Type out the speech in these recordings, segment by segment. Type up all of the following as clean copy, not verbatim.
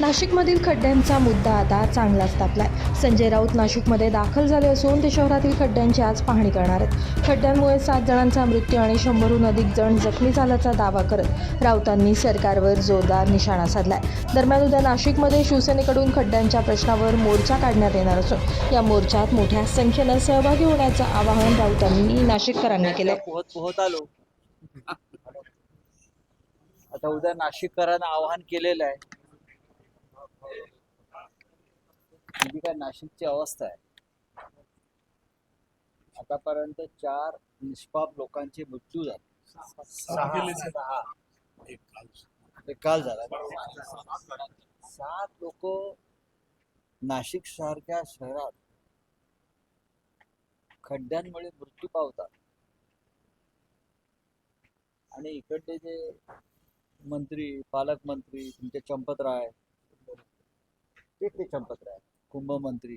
नाशिकमधील खड्ड्यांचा मुद्दा आता चांगलाच तापलाय. संजय राऊत नाशिकमध्ये दाखल झाले असून ते शहरातील खड्ड्यांची आज पाहणी करणार आहेत. खड्ड्यांमुळे 7 जणांचा मृत्यू आणि 100हून अधिक जण जखमी झाल्याचा दावा करत राऊतांनी सरकारवर जोरदार निशाणा साधलाय. दरम्यान उद्या नाशिकमध्ये शिवसेनेकडून खड्ड्यांच्या प्रश्नावर मोर्चा काढण्यात येणार असून या मोर्चात मोठ्या संख्येनं सहभागी होण्याचं आवाहन राऊतांनी नाशिककरांना केलं. पोहत आलो. आता उद्या नाशिककरांना आवाहन केलेलं आहे. जी काय नाशिकची अवस्था आहे, आतापर्यंत 4 निष्पाप लोकांचे मृत्यू झाले. 6 एक काल झाला. 7 लोक नाशिक सारख्या शहरात खड्ड्यांमुळे मृत्यू पावतात आणि इकडले जे मंत्री, पालकमंत्री तुमचे चंपतराय, ते चंपतराय, कुंभमंत्री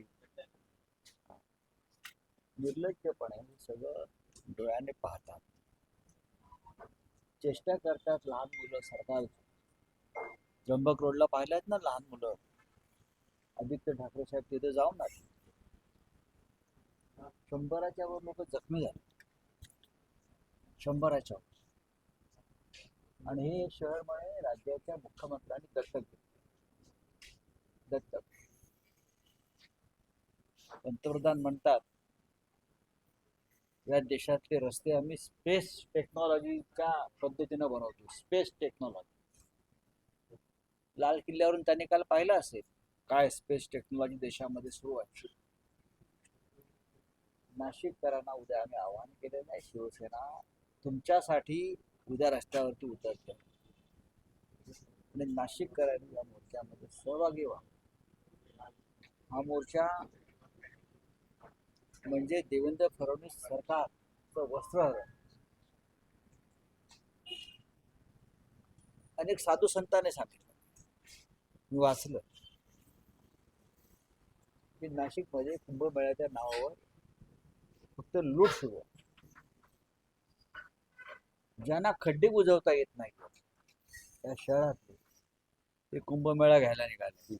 निर्लज्जपणे हे सगळं डोळ्याने पाहतात, चेष्टा करतात. लहान मुलं सरकार त्र्यंबक रोडला पाहिल्यात ना, लहान मुलं. आदित्य ठाकरे साहेब तिथे जाऊन आले. 100च्या वर लोक जखमी झाले, 100च्या वर. आणि हे शहर म्हणे राज्याच्या मुख्यमंत्र्यांनी दत्तक घेतले. दत्तक. पंतप्रधान म्हणतात या देशातले रस्ते आम्ही स्पेस टेक्नॉलॉजीच्या पद्धतीनं बनवतो. Space technology. लाल किल्ल्यावरून त्यांनी काल पाहिलं असेल काय स्पेस टेक्नॉलॉजी देशामध्ये सुरू आहे. नाशिककरांना उद्या आम्ही आवाहन केलेलं आहे, शिवसेना तुमच्यासाठी उद्या रस्त्यावरती उतरते आणि नाशिककरांनी या मोर्चामध्ये सहभागी व्हा. हा मोर्चा म्हणजे देवेंद्र फडणवीस सरकारचं वस्त्र हरं. अनेक साधू संतांनी सांगितलं, मी वाचलं की नाशिकमध्ये कुंभमेळ्याच्या नावावर फक्त लूट सुरू आहे. ज्यांना खड्डे बुजवता येत नाही त्या शहरात ते कुंभमेळा घ्यायला निघाले.